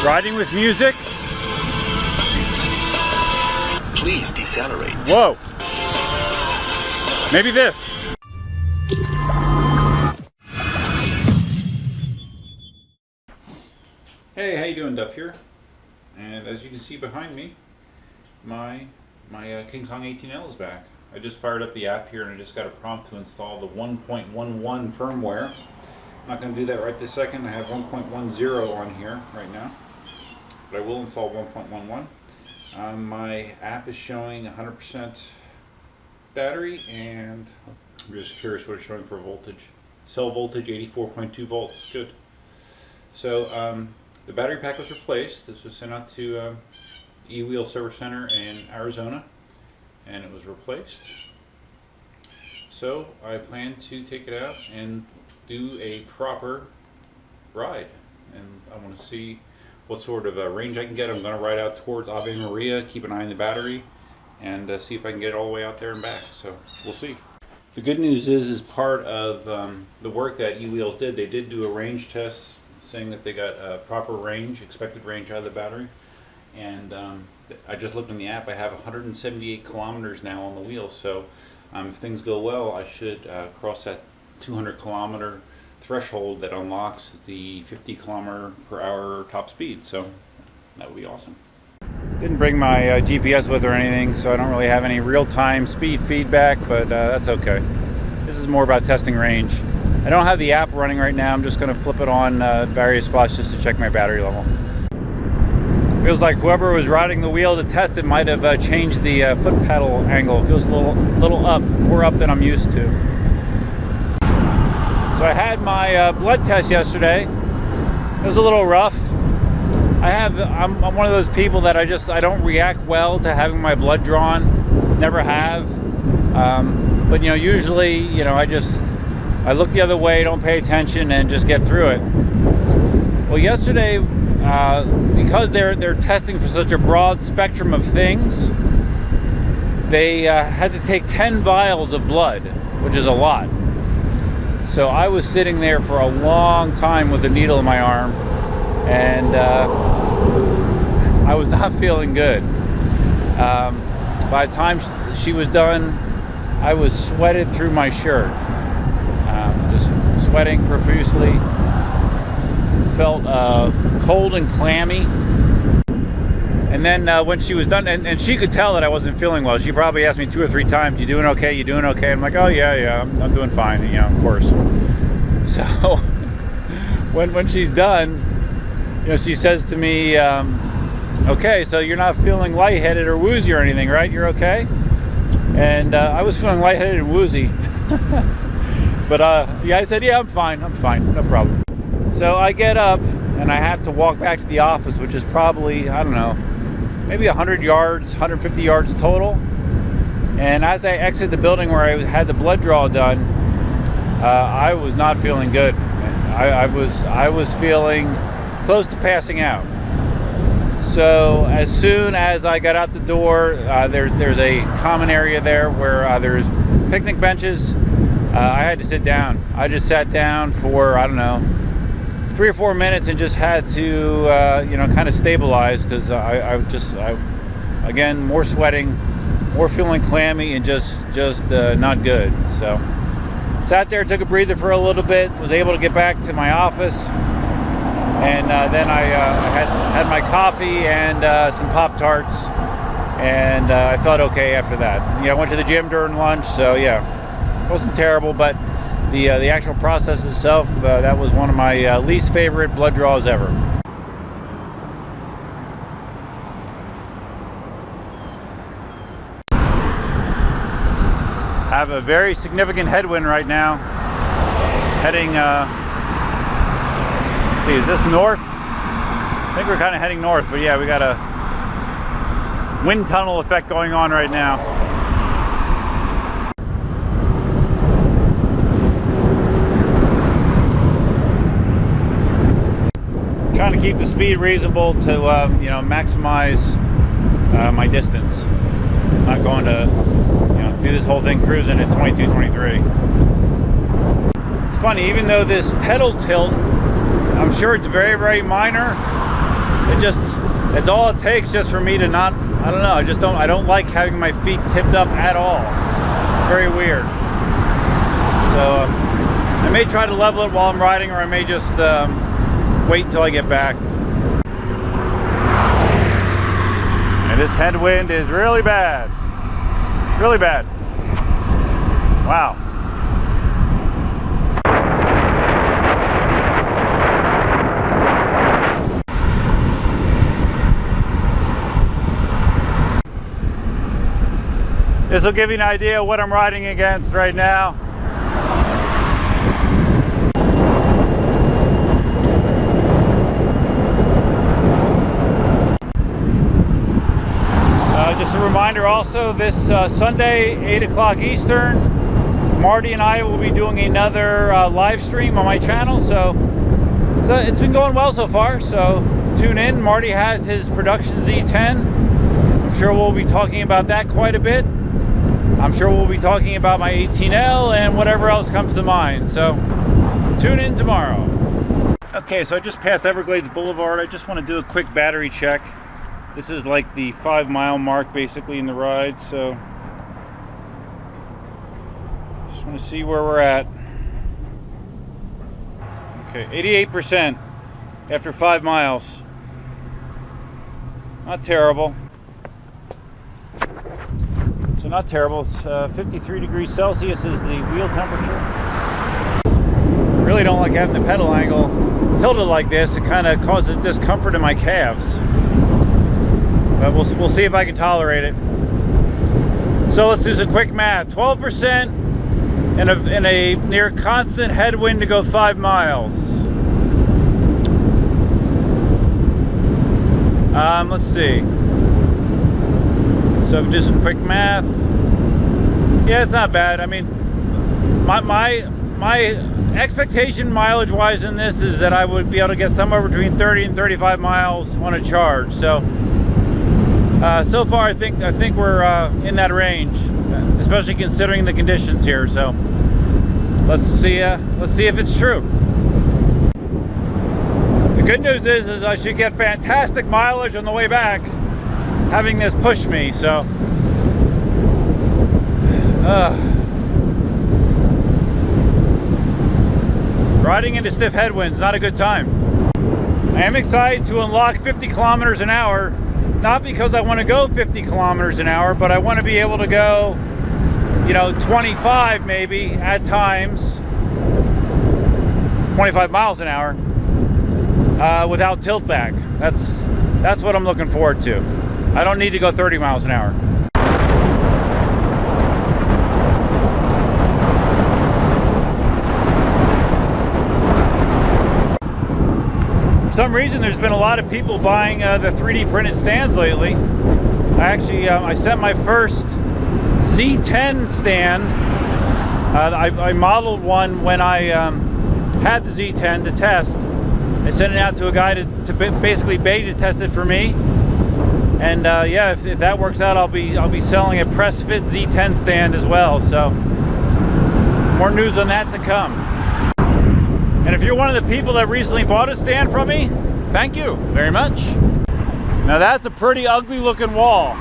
Riding with music. Please decelerate. Whoa. Maybe this. Hey, how you doing? Duff here. And as you can see behind me, my KingSong 18L is back. I just fired up the app here and I just got a prompt to install the 1.11 firmware. I'm not going to do that right this second. I have 1.10 on here right now, but I will install 1.11. My app is showing 100% battery, and I'm just curious what it's showing for voltage. Cell voltage 84.2 volts. Good. So the battery pack was replaced. This was sent out to eWheel Service Center in Arizona, and it was replaced. So I plan to take it out and do a proper ride, and I want to see what sort of range I can get. I'm going to ride out towards Ave Maria, keep an eye on the battery, and see if I can get it all the way out there and back. So we'll see. The good news is part of the work that eWheels did, they did do a range test saying that they got a proper range, expected range out of the battery. And I just looked in the app, I have 178 kilometers now on the wheel. So if things go well, I should cross that 200 kilometer threshold that unlocks the 50 kilometer per hour top speed. So that would be awesome. Didn't bring my GPS with or anything, so I don't really have any real-time speed feedback, but that's okay. This is more about testing range. I don't have the app running right now. I'm just going to flip it on various spots just to check my battery level. Feels like whoever was riding the wheel to test it might have changed the foot pedal angle. It feels a little up, more up than I'm used to. So I had my blood test yesterday. It was a little rough. I'm one of those people that I don't react well to having my blood drawn. Never have. But usually, I look the other way, don't pay attention, and just get through it. Well, yesterday, because they're testing for such a broad spectrum of things, they had to take 10 vials of blood, which is a lot. So I was sitting there for a long time with a needle in my arm, and I was not feeling good. By the time she was done, I was sweated through my shirt, just sweating profusely. Felt cold and clammy. And then when she was done, and she could tell that I wasn't feeling well. She probably asked me 2 or 3 times, "You doing okay? You doing okay?" I'm like, "Oh yeah, I'm doing fine." Of course. So when she's done, she says to me, "Okay, so you're not feeling lightheaded or woozy or anything, right? You're okay?" And I was feeling lightheaded and woozy. But yeah, I said, "Yeah, I'm fine, no problem." So I get up and I have to walk back to the office, which is probably, I don't know, maybe 100 yards, 150 yards total. And as I exit the building where I had the blood draw done, I was not feeling good. I was feeling close to passing out. So as soon as I got out the door, there's a common area there where there's picnic benches. I had to sit down. I just sat down for, I don't know, 3 or 4 minutes and just had to kind of stabilize, because I again, more sweating, more feeling clammy, and just not good. So sat there, took a breather for a little bit, was able to get back to my office, and then I had my coffee and some Pop-Tarts, and I felt okay after that. I went to the gym during lunch, so yeah, it wasn't terrible, but the actual process itself, that was one of my least favorite blood draws ever. Have a very significant headwind right now. Heading, let's see, is this north? I think we're kind of heading north, but yeah, we got a wind tunnel effect going on right now. Trying to keep the speed reasonable to maximize my distance. I'm not going to do this whole thing cruising at 22, 23. It's funny, even though this pedal tilt, I'm sure it's very, very minor, it's all it takes just for me to not, I don't know, I don't like having my feet tipped up at all. It's very weird. So I may try to level it while I'm riding, or I may just wait until I get back. And this headwind is really bad. Really bad. Wow. This will give you an idea of what I'm riding against right now. Just a reminder also, this Sunday, 8 o'clock Eastern, Marty and I will be doing another live stream on my channel. So it's been going well so far, so tune in. Marty has his production Z10. I'm sure we'll be talking about that quite a bit. I'm sure we'll be talking about my 18L and whatever else comes to mind. So tune in tomorrow. Okay, so I just passed Everglades Boulevard. I just want to do a quick battery check. This is like the 5-mile mark basically in the ride, so just want to see where we're at. Okay, 88% after 5 miles. Not terrible. So not terrible. It's 53 degrees Celsius is the wheel temperature. I really don't like having the pedal angle tilted like this. It kind of causes discomfort in my calves. But we'll see if I can tolerate it. So let's do some quick math. 12% in a near constant headwind to go 5 miles. Let's see. So do some quick math. Yeah, it's not bad. I mean, my expectation mileage wise in this is that I would be able to get somewhere between 30 and 35 miles on a charge. So so far I think we're in that range, especially considering the conditions here. So let's see if it's true. The good news is I should get fantastic mileage on the way back, having this push me. So riding into stiff headwinds, not a good time. I am excited to unlock 50 kilometers an hour, not because I want to go 50 kilometers an hour, but I want to be able to go, you know, 25 maybe at times, 25 miles an hour without tilt back. That's what I'm looking forward to. I don't need to go 30 miles an hour. For some reason, there's been a lot of people buying the 3D printed stands lately. I sent my first Z10 stand. I modeled one when I had the Z10 to test. I sent it out to a guy to basically beta test it for me. And yeah, if that works out, I'll be selling a press fit Z10 stand as well. So more news on that to come. And if you're one of the people that recently bought a stand from me, thank you very much. Now that's a pretty ugly looking wall.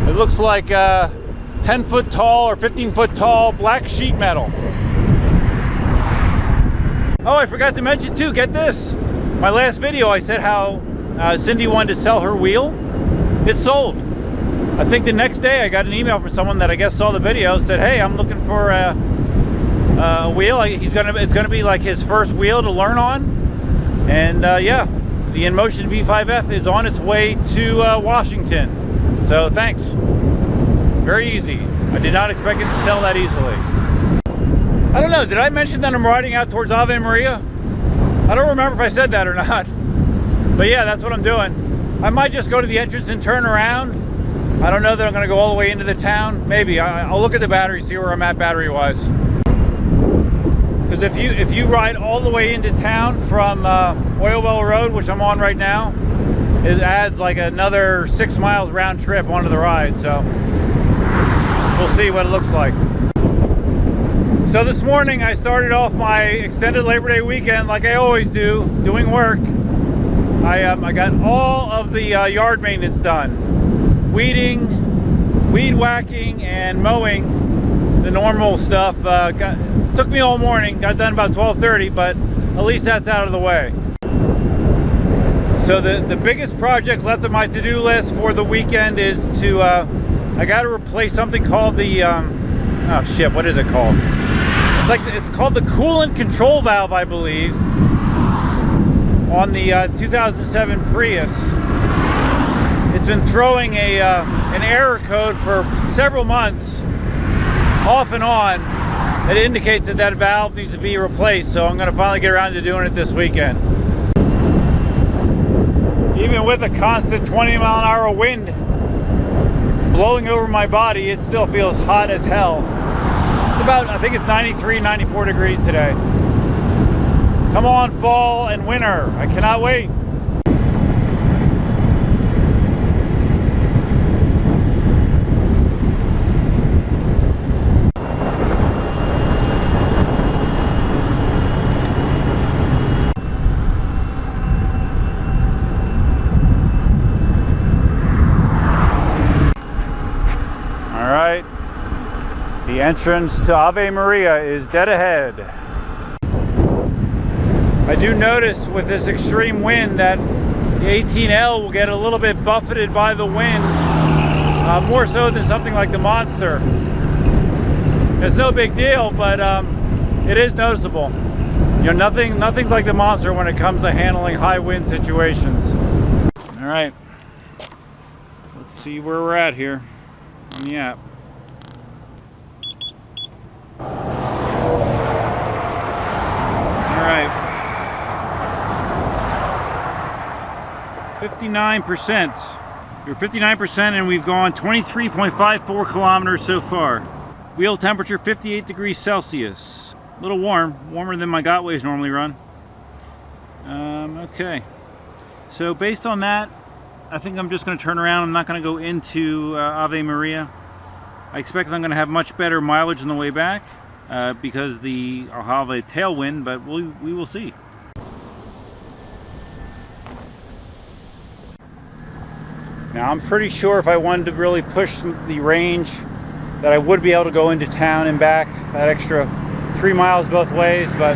It looks like 10 foot tall or 15 foot tall black sheet metal. Oh, I forgot to mention too, get this. My last video I said how Cindy wanted to sell her wheel. It's sold. I think the next day I got an email from someone that I guess saw the video, said, hey, I'm looking for a wheel. It's gonna be like his first wheel to learn on. And yeah, the Inmotion V5F is on its way to Washington. So thanks. Very easy. I did not expect it to sell that easily. I don't know, did I mention that I'm riding out towards Ave Maria? I don't remember if I said that or not. But yeah, that's what I'm doing. I might just go to the entrance and turn around. I don't know that I'm gonna go all the way into the town. Maybe. I'll look at the battery, see where I'm at battery-wise. Because if you ride all the way into town from Oil Well Road, which I'm on right now, it adds like another 6 miles round trip onto the ride. So we'll see what it looks like. So this morning I started off my extended Labor Day weekend like I always do, doing work. I got all of the yard maintenance done. Weeding, weed whacking, and mowing, the normal stuff. Took me all morning, got done about 12:30, but at least that's out of the way. So the biggest project left on my to-do list for the weekend is to, I got to replace something called the, oh shit, what is it called? It's called the coolant control valve, I believe, on the 2007 Prius. It's been throwing an error code for several months, off and on. It indicates that that valve needs to be replaced, so I'm going to finally get around to doing it this weekend. Even with a constant 20-mile-an-hour wind blowing over my body, it still feels hot as hell. It's about, I think it's 93, 94 degrees today. Come on, fall and winter. I cannot wait. The entrance to Ave Maria is dead ahead. I do notice with this extreme wind that the 18L will get a little bit buffeted by the wind, more so than something like the Monster. It's no big deal, but it is noticeable. You know, nothing's like the Monster when it comes to handling high wind situations. All right, let's see where we're at here on the app. Alright, 59%. We're 59% and we've gone 23.54 kilometers so far. Wheel temperature 58 degrees Celsius. A little warm, warmer than my Gotways normally run. Okay, so based on that, I think I'm just going to turn around. I'm not going to go into Ave Maria. I expect I'm going to have much better mileage on the way back because I'll have a tailwind, but we will see. Now I'm pretty sure if I wanted to really push the range that I would be able to go into town and back that extra 3 miles both ways, but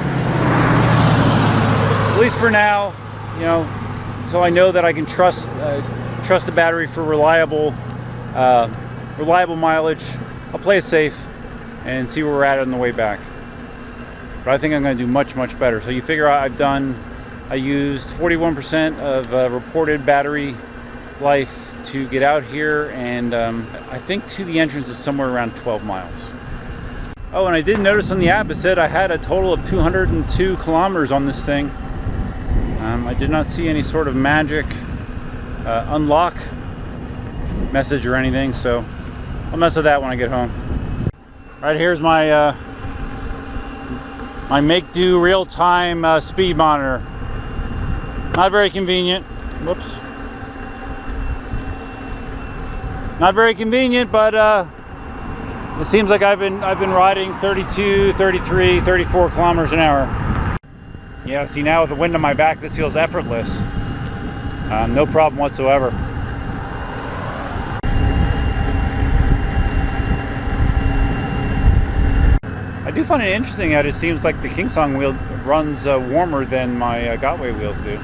at least for now, you know, until I know that I can trust the battery for reliable mileage, I'll play it safe and see where we're at on the way back. But I think I'm going to do much better. So you figure I used 41% of reported battery life to get out here, and I think to the entrance is somewhere around 12 miles. Oh, and I did notice on the app it said I had a total of 202 kilometers on this thing. I did not see any sort of magic unlock message or anything, so I'll mess with that when I get home. Right, here's my my make-do real-time speed monitor. Not very convenient. Whoops. Not very convenient, but it seems like I've been riding 32, 33, 34 kilometers an hour. Yeah, see, now with the wind on my back, this feels effortless. No problem whatsoever. I do find it interesting that it seems like the KingSong wheel runs warmer than my Gotway wheels do.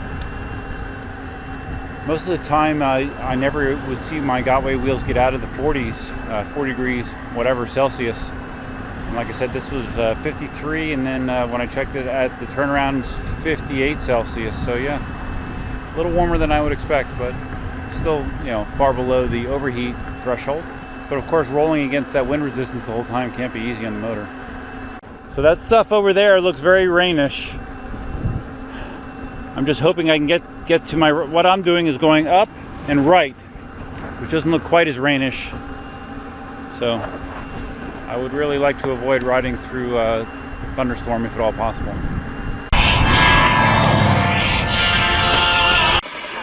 Most of the time I never would see my Gotway wheels get out of the 40s, 40 degrees, whatever Celsius. And like I said, this was 53, and then when I checked it at the turnaround, 58 Celsius. So yeah, a little warmer than I would expect, but still, you know, far below the overheat threshold. But of course, rolling against that wind resistance the whole time can't be easy on the motor. So that stuff over there looks very rainish. I'm just hoping I can get to my, what I'm doing is going up and right, which doesn't look quite as rainish. So I would really like to avoid riding through a thunderstorm if at all possible.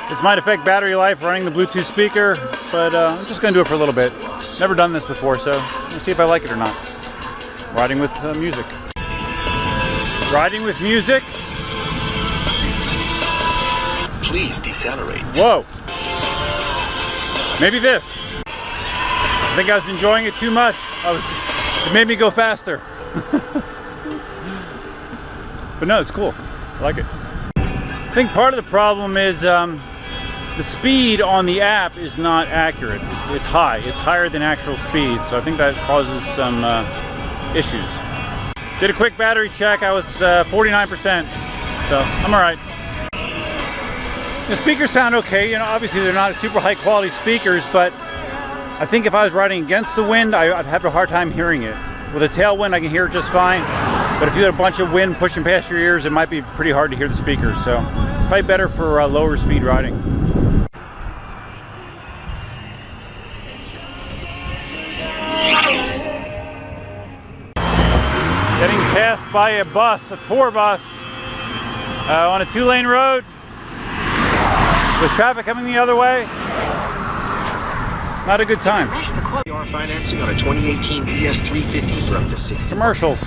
This might affect battery life running the Bluetooth speaker, but I'm just going to do it for a little bit. Never done this before, so we'll see if I like it or not. Riding with music. Riding with music. Please decelerate. Whoa. Maybe this. I think I was enjoying it too much. It made me go faster. But no, it's cool. I like it. I think part of the problem is the speed on the app is not accurate. It's high. It's higher than actual speed. So I think that causes some issues. Did a quick battery check. I was 49%. So I'm all right. The speakers sound okay. You know, obviously they're not super high quality speakers, but I think if I was riding against the wind, I'd have a hard time hearing it. With a tailwind, I can hear it just fine. But if you had a bunch of wind pushing past your ears, it might be pretty hard to hear the speakers. So probably better for lower speed riding. Getting passed by a bus, a tour bus, on a 2-lane road with traffic coming the other way. Not a good time. We are financing on a 2018 ES350 for up to 60 Commercials.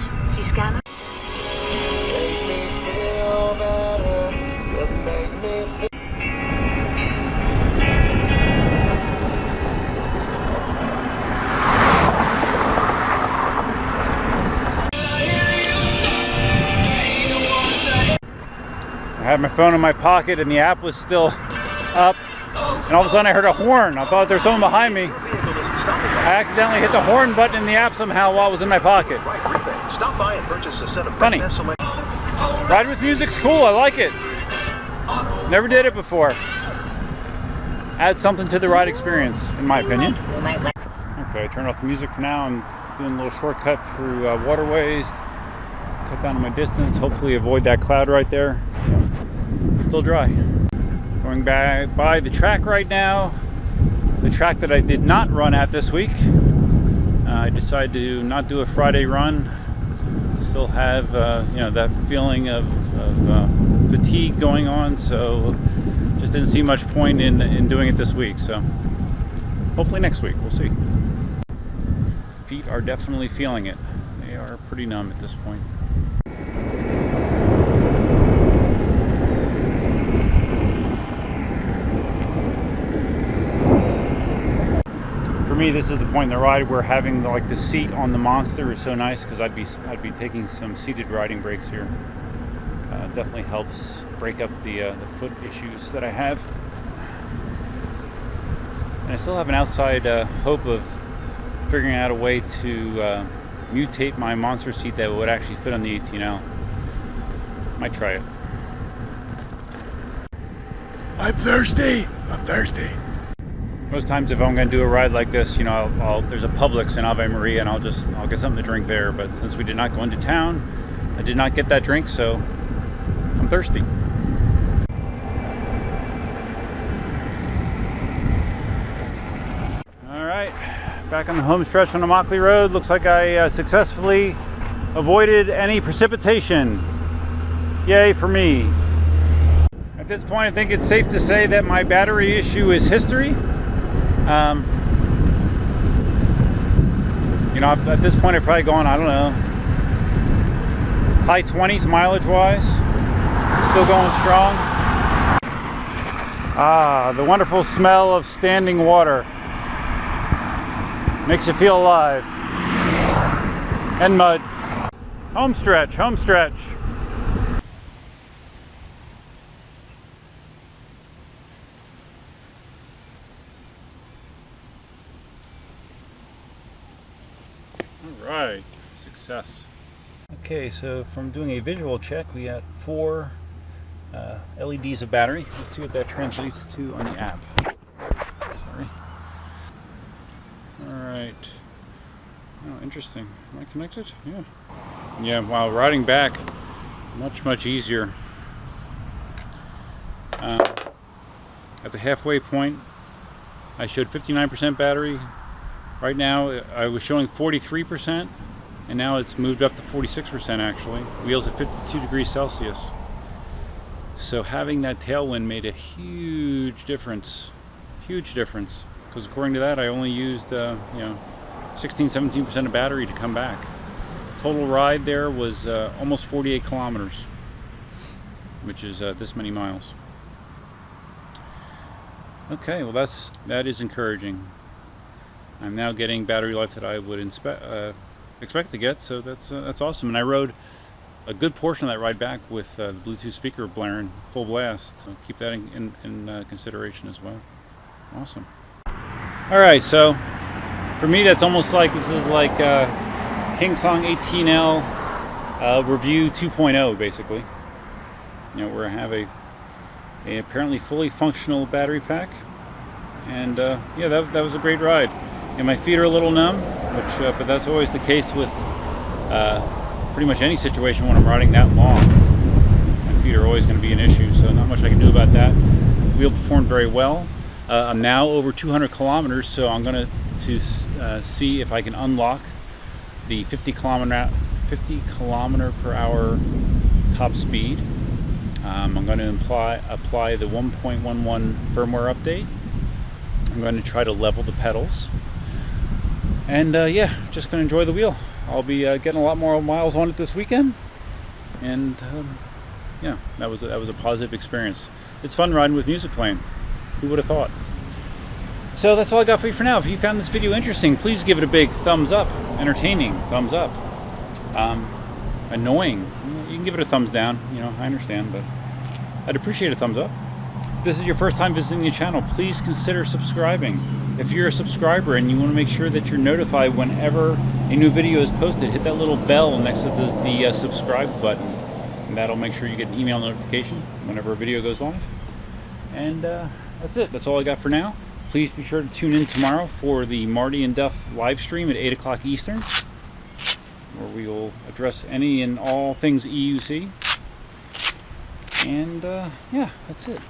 I had my phone in my pocket and the app was still up, and all of a sudden I heard a horn. I thought there was someone behind me. I accidentally hit the horn button in the app somehow while it was in my pocket. Stop by and purchase a set of funny. Riding with music's cool. I like it. Never did it before. Adds something to the ride experience, in my opinion. Okay, I turned off the music for now. I'm doing a little shortcut through waterways. Cut down on my distance. Hopefully avoid that cloud right there. Still dry. Going back by the track right now. The track that I did not run at this week. I decided to not do a Friday run. Still have you know, that feeling of fatigue going on, so just didn't see much point in doing it this week. So hopefully next week, we'll see. Feet are definitely feeling it. They are pretty numb at this point. For me, this is the point in the ride where having like the seat on the Monster is so nice, because I'd be taking some seated riding breaks here. Definitely helps break up the foot issues that I have. And I still have an outside hope of figuring out a way to mutate my Monster seat that would actually fit on the 18L. Might try it. I'm thirsty. I'm thirsty. Most times if I'm going to do a ride like this, you know, there's a Publix in Ave Maria, and I'll get something to drink there. But since we did not go into town, I did not get that drink, so I'm thirsty. All right, back on the home stretch on the Mockley Road. Looks like I successfully avoided any precipitation. Yay for me. At this point, I think it's safe to say that my battery issue is history. You know, at this point I've probably gone, I don't know, high 20s mileage wise. Still going strong. Ah, the wonderful smell of standing water. Makes you feel alive. And mud. Home stretch, home stretch. Alright, success. Okay, so from doing a visual check, we got 4 LEDs of battery. Let's see what that translates to on the app. Sorry. Alright. Oh, interesting. Am I connected? Yeah. Yeah, while riding back, much easier. At the halfway point, I showed 59% battery. Right now, I was showing 43%, and now it's moved up to 46% actually. Wheels at 52 degrees Celsius. So having that tailwind made a huge difference. Huge difference. Because according to that, I only used, you know, 16-17% of battery to come back. Total ride there was almost 48 kilometers, which is this many miles. Okay, well that is encouraging. I'm now getting battery life that I would expect to get, so that's awesome. And I rode a good portion of that ride back with the Bluetooth speaker blaring full blast. So keep that in consideration as well. Awesome. All right, so for me, that's almost like this is like KingSong 18L review 2.0, basically. You know, where I have a apparently fully functional battery pack, and yeah, that was a great ride. And my feet are a little numb, which but that's always the case with pretty much any situation when I'm riding that long. My feet are always going to be an issue, so not much I can do about that. The wheel performed very well. I'm now over 200 kilometers, so I'm going to see if I can unlock the 50 kilometer per hour top speed. I'm going to apply the 1.11 firmware update. I'm going to try to level the pedals, and yeah, just going to enjoy the wheel. I'll be getting a lot more miles on it this weekend, and yeah, that was a positive experience. It's fun riding with music playing. Who would have thought? So that's all I got for you for now. If you found this video interesting, please give it a big thumbs up. Entertaining, thumbs up. Annoying, you can give it a thumbs down. You know, I understand, but I'd appreciate a thumbs up. If this is your first time visiting the channel, please consider subscribing. If you're a subscriber and you want to make sure that you're notified whenever a new video is posted, hit that little bell next to the subscribe button, and that'll make sure you get an email notification whenever a video goes live. And that's it. That's all I got for now. Please be sure to tune in tomorrow for the Marty and Duff live stream at 8 o'clock Eastern, where we will address any and all things EUC. And yeah, that's it.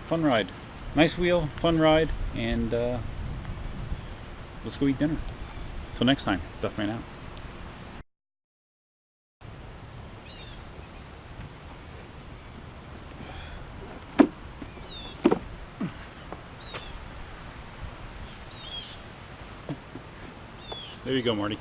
Fun ride. Nice wheel, fun ride, and let's go eat dinner. Till next time, Duffman out. There you go, Marty.